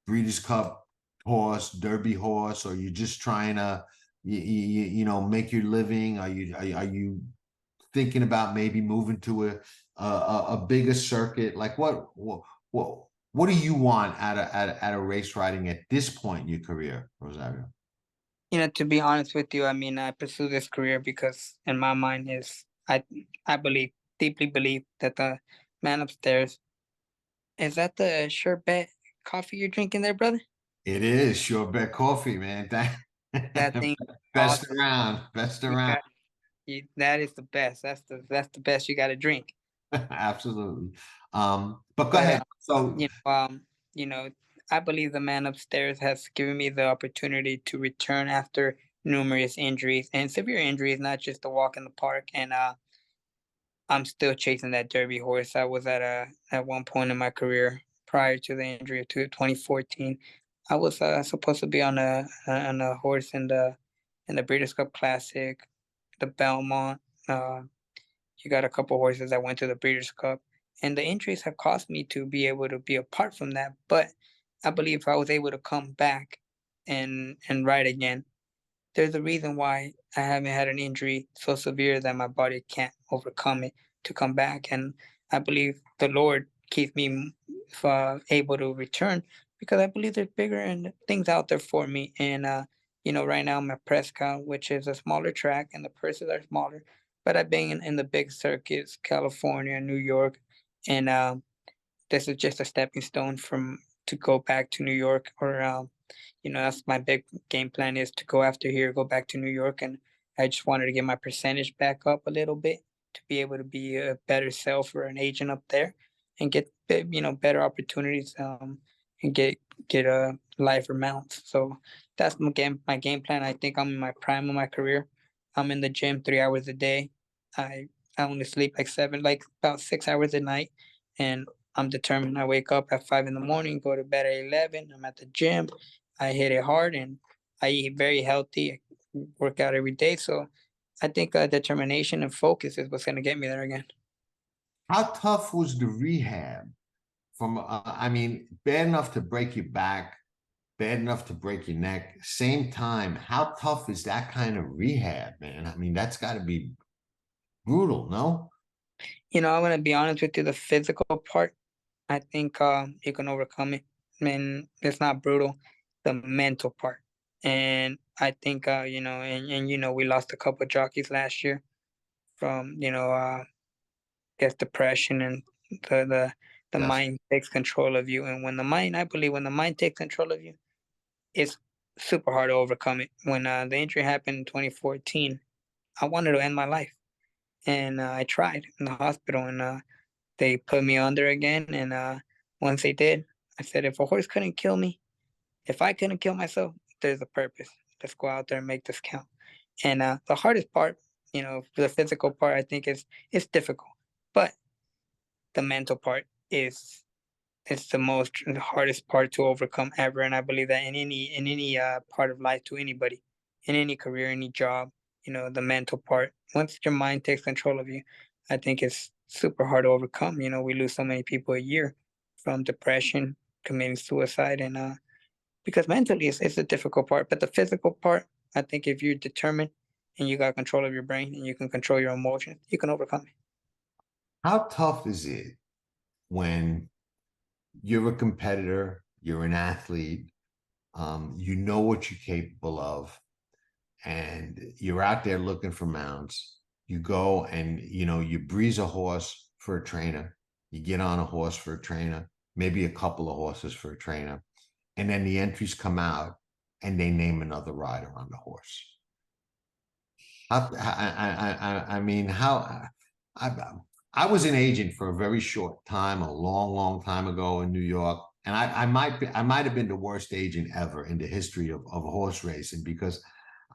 Breeders' Cup horse, Derby horse, or you just trying to make your living? Are you thinking about maybe moving to a bigger circuit? Like what do you want out of race riding at this point in your career, Rosario? To be honest with you, I mean, I pursue this career because in my mind is I believe, deeply believe that the man upstairs, is that the sherbet coffee you're drinking there, brother? It is Sure Bet Coffee, man. That thing, Best awesome. around, best You around. got that is the best. That's the best you got to drink. Absolutely. But go But ahead. So you know, I believe the man upstairs has given me the opportunity to return after numerous injuries and severe injuries, not just a walk in the park. And I'm still chasing that Derby horse. I was at one point in my career prior to the injury to 2014. I was supposed to be on a horse in the Breeders' Cup Classic, the Belmont. Uh, you got a couple horses that went to the Breeders' Cup, and the injuries have caused me to be able to be apart from that. But I believe if I was able to come back and ride again, there's a reason why I haven't had an injury so severe that my body can't overcome it to come back. And I believe the Lord keeps me able to return because I believe there's bigger and things out there for me. And right now I'm at Prescott, which is a smaller track, and the purses are smaller. But I've been in the big circuits, California, New York, and this is just a stepping stone from to go back to New York or that's my big game plan is to go after here, go back to New York, and I just wanted to get my percentage back up a little bit to be able to be a better self or an agent up there, and get better opportunities, and get a lifer mounts. So that's my game plan. I think I'm in my prime of my career. I'm in the gym 3 hours a day. I I only sleep like about 6 hours a night, and I'm determined. I wake up at 5 in the morning, go to bed at 11. I'm at the gym. I hit it hard, and I eat very healthy. I work out every day. So I think determination and focus is what's going to get me there again. how tough was the rehab? I mean, bad enough to break your back, bad enough to break your neck. Same time, how tough is that kind of rehab, man? I mean, that's got to be brutal, no? I'm going to be honest with you. The physical part, I think you can overcome it. I mean, it's not brutal. The mental part, and I think we lost a couple of jockeys last year from guess depression, and the Yes. mind takes control of you. And I believe when the mind takes control of you, it's super hard to overcome it. When the injury happened in 2014, I wanted to end my life, and I tried in the hospital, and they put me under again. And once they did, I said, if a horse couldn't kill me, if I couldn't kill myself, there's a purpose. Let's go out there and make this count. And the hardest part, the physical part, I think it's difficult, but the mental part is it's the hardest part to overcome ever. And I believe that in any part of life, to anybody, in any career, any job, the mental part. Once your mind takes control of you, I think it's super hard to overcome. We lose so many people a year from depression, committing suicide, and because mentally it's a difficult part. But the physical part, I think if you're determined and you got control of your brain and you can control your emotions, you can overcome it. How tough is it when you're a competitor, you're an athlete, you know what you're capable of, and you're out there looking for mounts. You go and you breeze a horse for a trainer, you get on a horse for a trainer, maybe a couple of horses for a trainer, and then the entries come out and they name another rider on the horse. I mean, I was an agent for a very short time, a long time ago in New York, and I might have been the worst agent ever in the history of horse racing, because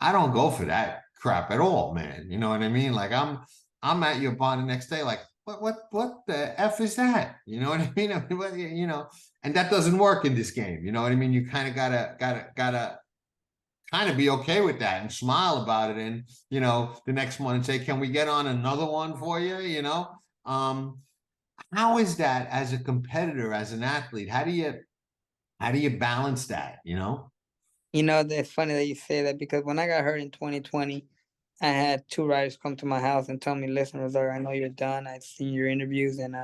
I don't go for that crap at all, man. You know what I mean? Like I'm at your bar the next day, like what the F is that? You know what I mean? I mean, you know, and that doesn't work in this game. You know what I mean? You kind of gotta kind of be okay with that and smile about it. And, you know, the next one and say, can we get on another one for you? You know, how is that as a competitor, as an athlete? How do you balance that? You know? It's funny that you say that because when I got hurt in 2020, I had two riders come to my house and tell me, "Listen, Rosario, I know you're done. I've seen your interviews, and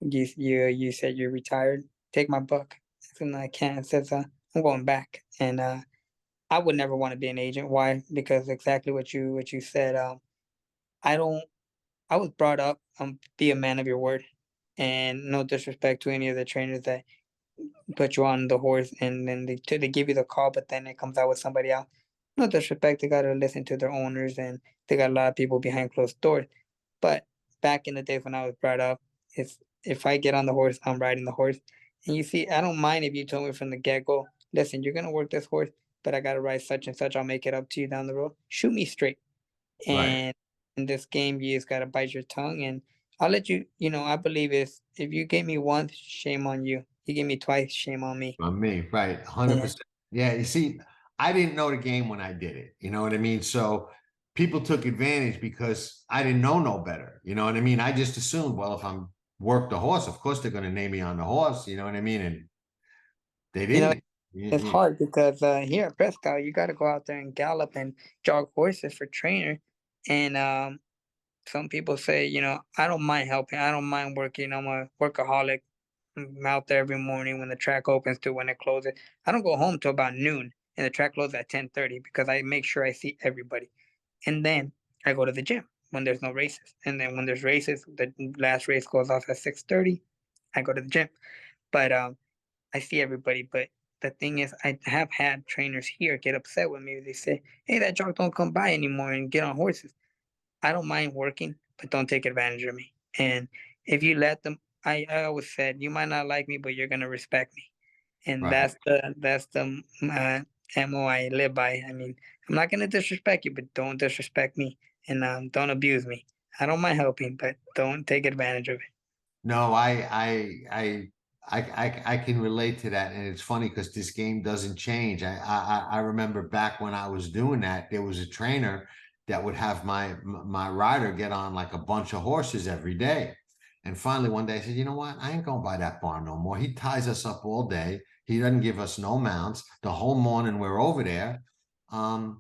you said you're retired. Take my book." I said, "No, I can't." It says, "I'm going back," and I would never want to be an agent. Why? Because exactly what you said. I don't. I was brought up be a man of your word, and no disrespect to any of the trainers that put you on the horse and then they give you the call, but then it comes out with somebody else. No disrespect, they gotta listen to their owners, and they got a lot of people behind closed doors. But back in the days when I was brought up, it's if I get on the horse, I'm riding the horse. And you see, I don't mind if you told me from the get go, listen, you're gonna work this horse, but I gotta ride such and such. I'll make it up to you down the road. Shoot me straight. Right. And in this game, you just gotta bite your tongue. And I'll let you. I believe is if you gave me once, shame on you. You give me twice, shame on me. On me, right? Yeah. 100%. Yeah, you see, I didn't know the game when I did it. You know what I mean? So people took advantage because I didn't know no better. You know what I mean? I just assumed, well, if I'm work the horse, of course they're going to name me on the horse. You know what I mean? And they You know, didn't. it's hard because here at Prescott, you got to go out there and gallop and jog horses for trainer. And some people say, I don't mind helping. I don't mind working. I'm a workaholic. I'm out there every morning when the track opens to when it closes. I don't go home till about noon, and the track closes at 10:30 because I make sure I see everybody. And then I go to the gym when there's no races. And then when there's races, the last race goes off at 6:30. I go to the gym. But I see everybody. But the thing is, I have had trainers here get upset with me. They say, "Hey, that jock don't come by anymore and get on horses." I don't mind working, but don't take advantage of me. And if you let them, I always said, you might not like me, but you're gonna respect me. And Right. that's the MO I live by. I mean, I'm not gonna disrespect you, but don't disrespect me, and don't abuse me. I don't mind helping, but don't take advantage of it. No, I can relate to that, and it's funny because this game doesn't change. I remember back when I was doing that, there was a trainer that would have my rider get on like a bunch of horses every day. And finally, one day I said, you know what? I ain't going by that barn no more. He ties us up all day. He doesn't give us no mounts. The whole morning we're over there. And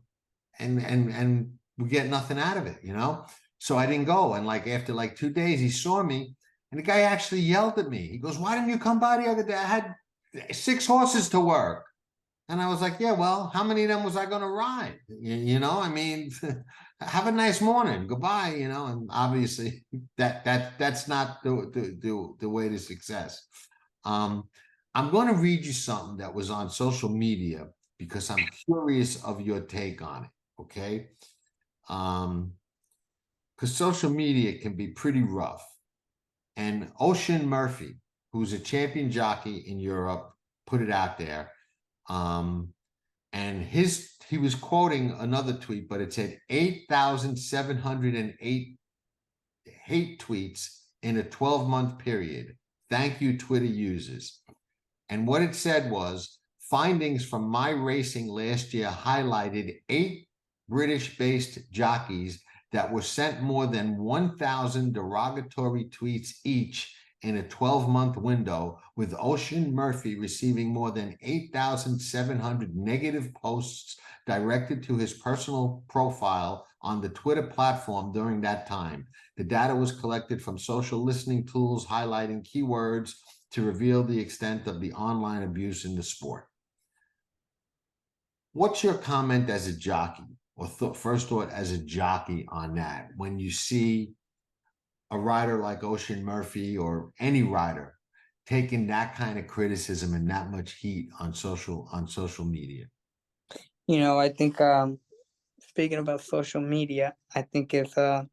we get nothing out of it, you know? So I didn't go. And like after like 2 days, he saw me and the guy actually yelled at me. He goes, why didn't you come by the other day? I had 6 horses to work. And I was like, yeah, well, how many of them was I going to ride? You know, I mean, have a nice morning. Goodbye, you know, and obviously that's not the way to success. I'm going to read you something that was on social media because I'm curious of your take on it. Okay. Because social media can be pretty rough. And Ocean Murphy, who's a champion jockey in Europe, put it out there. And he was quoting another tweet, but it said 8,708 hate tweets in a 12-month period. Thank you, Twitter users. And what it said was, findings from my racing last year highlighted 8 British-based jockeys that were sent more than 1,000 derogatory tweets each in a 12-month window, with Ocean Murphy receiving more than 8,700 negative posts directed to his personal profile on the Twitter platform during that time. The data was collected from social listening tools, highlighting keywords to reveal the extent of the online abuse in the sport. What's your comment as a jockey, or first thought as a jockey on that, when you see a rider like Ocean Murphy or any rider taking that kind of criticism and that much heat on social media? I think speaking about social media, I think it's the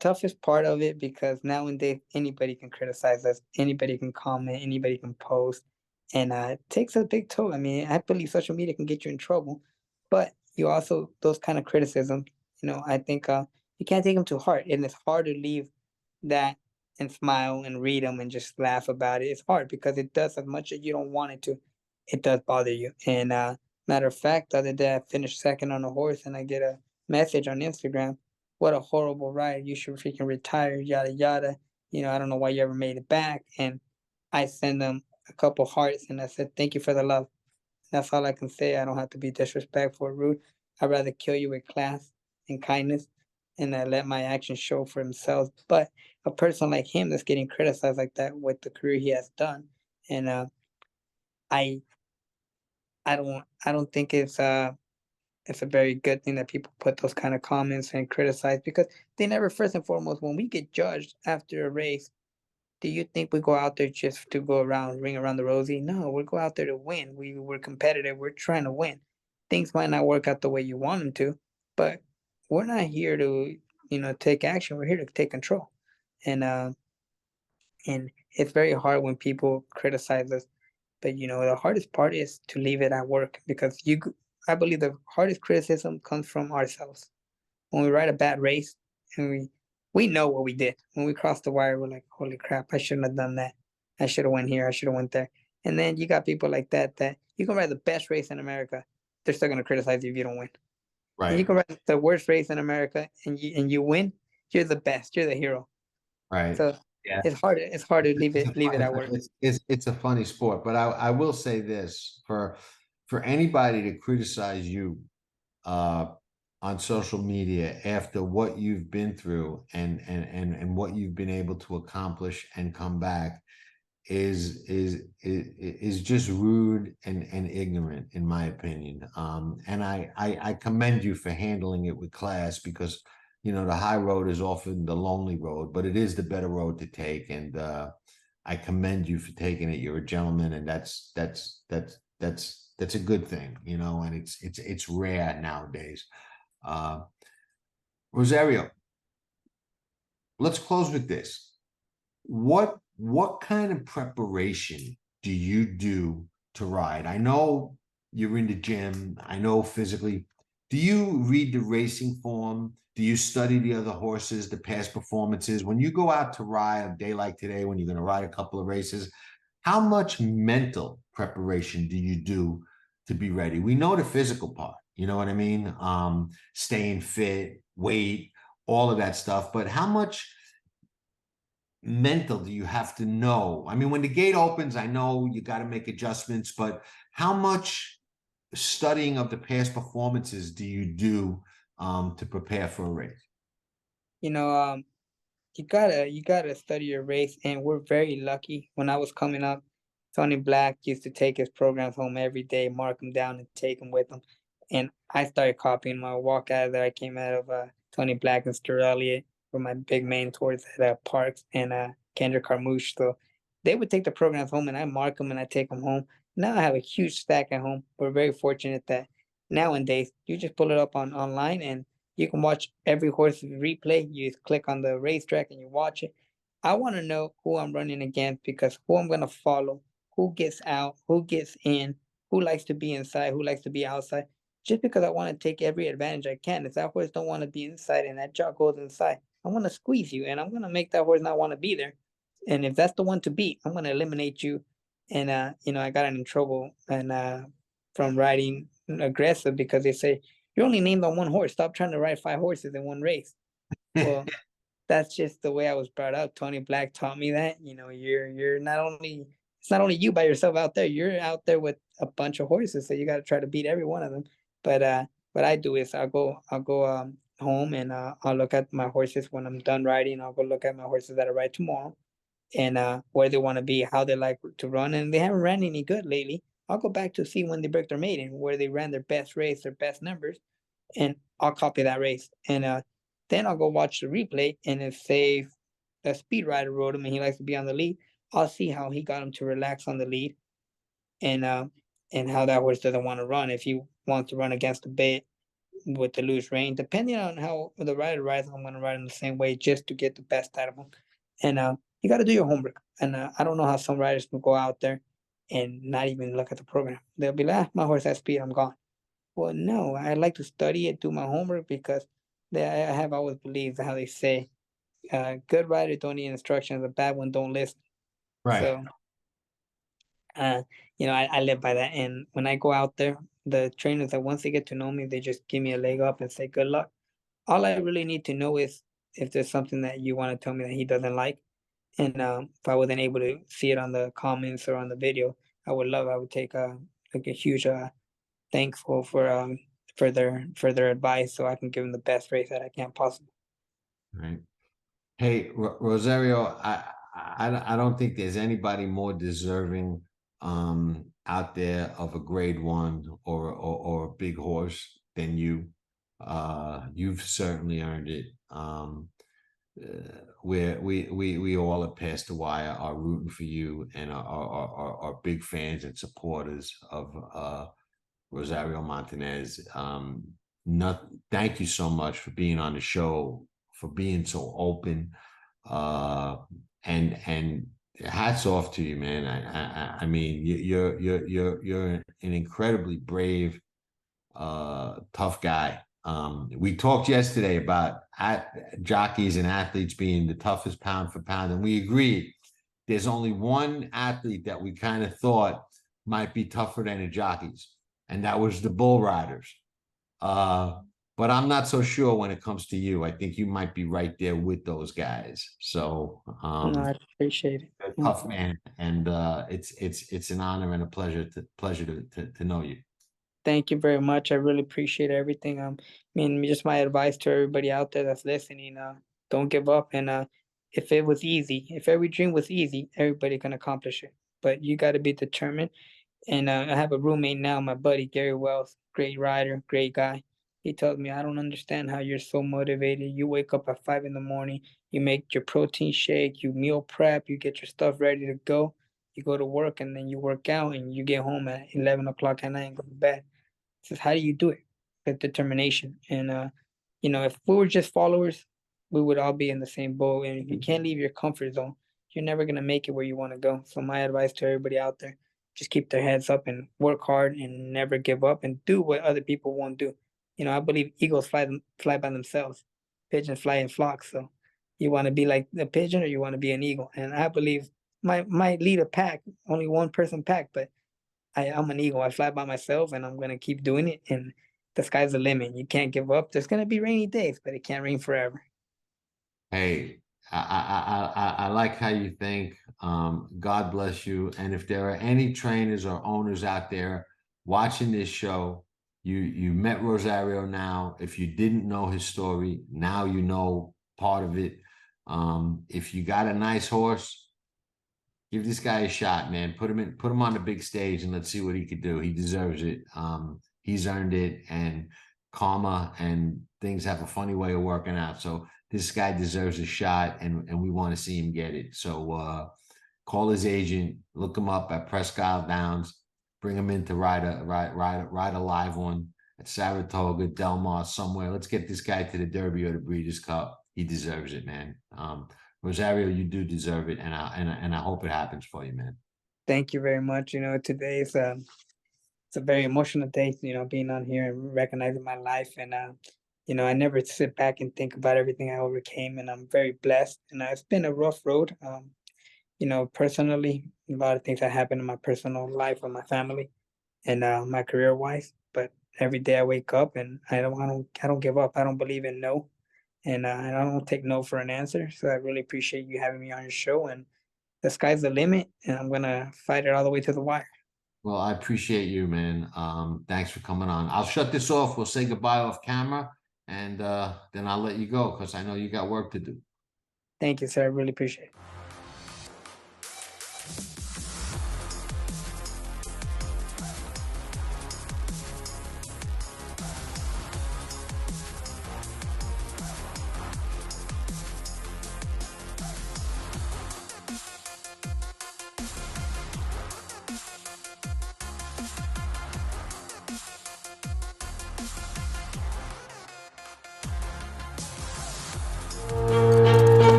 toughest part of it because nowadays anybody can criticize us, anybody can comment, anybody can post, and it takes a big toll. I mean, I believe social media can get you in trouble, but you also those kind of criticisms, I think you can't take them to heart, and it's hard to leave that and smile and read them and just laugh about it. It's hard because it does, as much as you don't want it to, it does bother you. And matter of fact, the other day I finished second on a horse, and I get a message on Instagram, "What a horrible ride! You should freaking retire." Yada yada. I don't know why you ever made it back. And I send them a couple hearts, and I said, "Thank you for the love." That's all I can say. I don't have to be disrespectful or rude. I'd rather kill you with class and kindness, and let my actions show for themselves. But a person like him that's getting criticized like that with the career he has done, and I I don't think it's a very good thing that people put those kind of comments and criticize, because they never, first and foremost, when we get judged after a race, do you think we go out there just to go around, ring around the rosy? No, we go out there to win. We're competitive. We're trying to win. Things might not work out the way you want them to, but we're not here to, take action. We're here to take control. And it's very hard when people criticize us. But the hardest part is to leave it at work, because I believe the hardest criticism comes from ourselves. When we ride a bad race, and we know what we did. When we cross the wire, we're like, holy crap, I shouldn't have done that. I should have went here, I should have went there. And then you got people like that you can ride the best race in America, they're still gonna criticize you if you don't win. And you Right. can ride the worst race in America, and you win, you're the best, you're the hero. Right. So Yeah. it's hard to leave It's a it funny, at work. it's a funny sport, but I will say this, for anybody to criticize you uh on social media after what you've been through and what you've been able to accomplish and come back is just rude and ignorant, in my opinion. And I commend you for handling it with class, because the high road is often the lonely road, but it is the better road to take. And I commend you for taking it. You're a gentleman, and that's a good thing, and it's rare nowadays. Uh, Rosario, let's close with this. What kind of preparation do you do to ride? I know you're in the gym. I know physically. Do you read the racing form? Do you study the other horses, the past performances? When you go out to ride a day like today, when you're going to ride a couple of races, how much mental preparation do you do to be ready? We know the physical part, you know what I mean? Staying fit, weight, all of that stuff. But how much mental do you have to know? I mean, when the gate opens, I know you got to make adjustments, but how much studying of the past performances do you do to prepare for a race? You know, you gotta study your race, and we're very lucky. When I was coming up, Tony Black used to take his programs home every day, mark them down, and take them with him. And I started copying my walk out of there. I came out of Tony Black and Stuart Elliott were my big mentors at Parks, and Kendrick Carmouche. So they would take the programs home, and I mark them and I take them home. Now I have a huge stack at home. We're very fortunate that nowadays you just pull it up online, and you can watch every horse replay. You just click on the racetrack and you watch it. I want to know who I'm running against, because who I'm going to follow, who gets out, who gets in, who likes to be inside, who likes to be outside. Just because I want to take every advantage I can. If that horse don't want to be inside and that jock goes inside, I want to squeeze you, and I'm going to make that horse not want to be there. And if that's the one to beat, I'm going to eliminate you. And I got in trouble and from riding aggressive, because they say you're only named on one horse. Stop trying to ride 5 horses in one race. Well, that's just the way I was brought up. Tony Black taught me that. You're not only, it's not only you by yourself out there. You're out there with a bunch of horses, so you got to try to beat every one of them. But what I do is I'll go home, and I'll look at my horses when I'm done riding. I'll go look at my horses that I ride tomorrow, and where they want to be, how they like to run, and they haven't ran any good lately. I'll go back to see when they break their maiden, where they ran their best race, their best numbers, and I'll copy that race. And then I'll go watch the replay, and if say a speed rider rode him and he likes to be on the lead, I'll see how he got him to relax on the lead, and how that horse doesn't want to run. If he wants to run against the bait with the loose rein, depending on how the rider rides, I'm going to ride him the same way just to get the best out of him. And you got to do your homework. And I don't know how some riders can go out there and not even look at the program. They'll be like, my horse has speed, I'm gone. Well, no, I like to study it, do my homework because I have always believed how they say, good riders don't need instructions, a bad one don't listen. Right. So, uh, I live by that. And when I go out there, the trainers that once they get to know me, they just give me a leg up and say good luck. All I really need to know is if there's something that you want to tell me that he doesn't like. And if I wasn't able to see it on the comments or on the video, I would take like a huge thankful for their advice so I can give them the best race that I can possibly. Right. Hey, Rosario, I don't think there's anybody more deserving out there of a grade one or a big horse than you. You've certainly earned it. We all have passed the wire are rooting for you and are big fans and supporters of Rosario Montanez. Thank you so much for being on the show, for being so open, and hats off to you, man. I mean, you're an incredibly brave, tough guy. We talked yesterday about jockeys and athletes being the toughest pound for pound, and we agreed. There's only one athlete that we kind of thought might be tougher than the jockeys, and that was the bull riders. But I'm not so sure when it comes to you. I think you might be right there with those guys. So No, I appreciate it. you're a tough man, and it's an honor and a pleasure to know you. Thank you very much. I really appreciate everything. I mean, just my advice to everybody out there that's listening, don't give up. And if it was easy, if every dream was easy, everybody can accomplish it. But you got to be determined. And I have a roommate now, my buddy Gary Wells, great rider, great guy. He tells me, I don't understand how you're so motivated. You wake up at 5 in the morning, you make your protein shake, you meal prep, you get your stuff ready to go. You go to work and then you work out and you get home at 11 o'clock at night and go to bed. Says, how do you do it? With determination. And if we were just followers, we would all be in the same boat. And if you can't leave your comfort zone, you're never gonna make it where you want to go. So my advice to everybody out there, just keep their heads up and work hard and never give up and do what other people won't do. I believe eagles fly by themselves. Pigeons fly in flocks. So you want to be like the pigeon or you want to be an eagle. And I believe might lead a pack, only one person pack, but I'm an eagle. I fly by myself and I'm gonna keep doing it. And the sky's the limit. You can't give up. There's gonna be rainy days, but it can't rain forever. Hey, I like how you think. God bless you. And if there are any trainers or owners out there watching this show, you met Rosario now. If you didn't know his story, now you know part of it. If you got a nice horse, give this guy a shot, man. Put him on the big stage and let's see what he could do. He deserves it. He's earned it, and karma and things have a funny way of working out. So this guy deserves a shot, and we want to see him get it. So call his agent, look him up at Presque Downs, bring him in to ride a live one at Saratoga, Del Mar, somewhere. Let's get this guy to the Derby or the Breeders' Cup. He deserves it, man. Rosario, you do deserve it, and I hope it happens for you, man. Thank you very much. Today is it's a very emotional day. Being on here and recognizing my life, and I never sit back and think about everything I overcame, and I'm very blessed. And it's been a rough road. Personally, a lot of things that happened in my personal life with my family, and my career wise. But every day I wake up and I don't give up. I don't believe in no. And I don't take no for an answer. So I really appreciate you having me on your show. And the sky's the limit, and I'm gonna fight it all the way to the wire. Well, I appreciate you, man. Thanks for coming on. I'll shut this off. We'll say goodbye off camera, and then I'll let you go because I know you got work to do. Thank you, sir. I really appreciate it.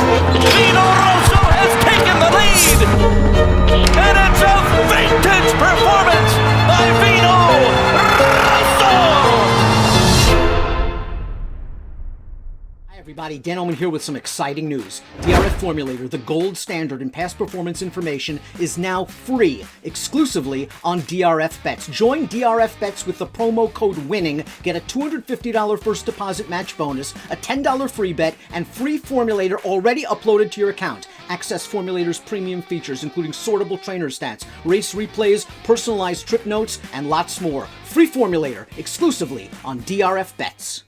Vino Rosso has taken the lead. And it's a vintage performance by Vino Rosso. Hi everybody, Dan Oman here with some exciting news. DRF Formulator, the gold standard in past performance information, is now free, exclusively on DRF Bets. Join DRF Bets with the promo code WINNING, get a $250 first deposit match bonus, a $10 free bet, and free Formulator already uploaded to your account. Access Formulator's premium features, including sortable trainer stats, race replays, personalized trip notes, and lots more. Free Formulator, exclusively on DRF Bets.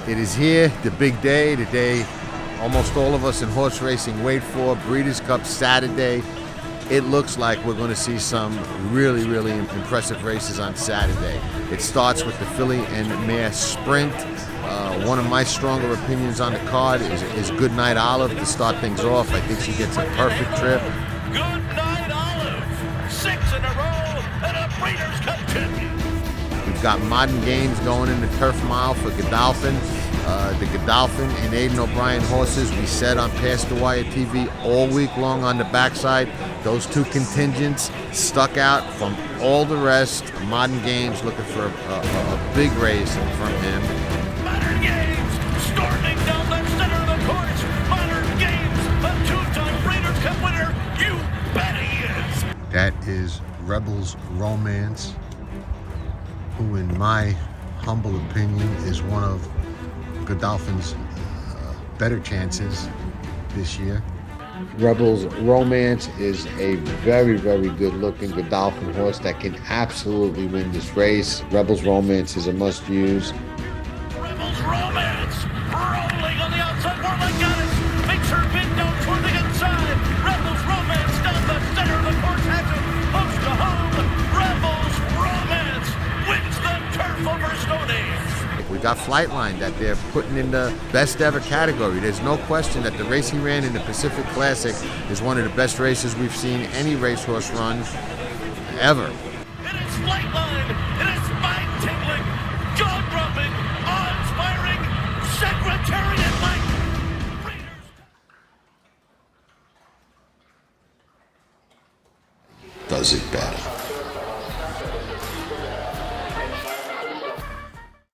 It is here, the big day, the day almost all of us in horse racing wait for, Breeders' Cup Saturday. It looks like we're going to see some really impressive races on Saturday. It starts with the filly and mare sprint. One of my stronger opinions on the card is Goodnight Olive to start things off. I think she gets a perfect trip. Goodnight Olive, 6 in a row and a Breeders' Cup champion. We've got Modern Games going in the Turf Mile for Godolphin. The Godolphin and Aidan O'Brien horses we said on Past the Wire TV all week long on the backside. Those two contingents stuck out from all the rest. Modern Games looking for a big race from him. Modern Games storming down the center of the course. Modern Games, a 2-time Breeders' Cup winner. You bet he is. That is Rebels Romance, who in my humble opinion is one of Godolphin's better chances this year. Rebels Romance is a very good looking Godolphin horse that can absolutely win this race. Rebels Romance is a must use. Rebels Romance rolling on the outside. Warlock got it. Makes her bid down toward the inside. Rebels Romance down the center of the course. Has it close to home. Rebels Romance wins the turf over Stoney. We got Flightline that they're putting in the best ever category. There's no question that the race he ran in the Pacific Classic is one of the best races we've seen any racehorse run ever. It is Flightline. It is spine-tingling, jaw-dropping, awe-inspiring, Secretariat-like. Does it better.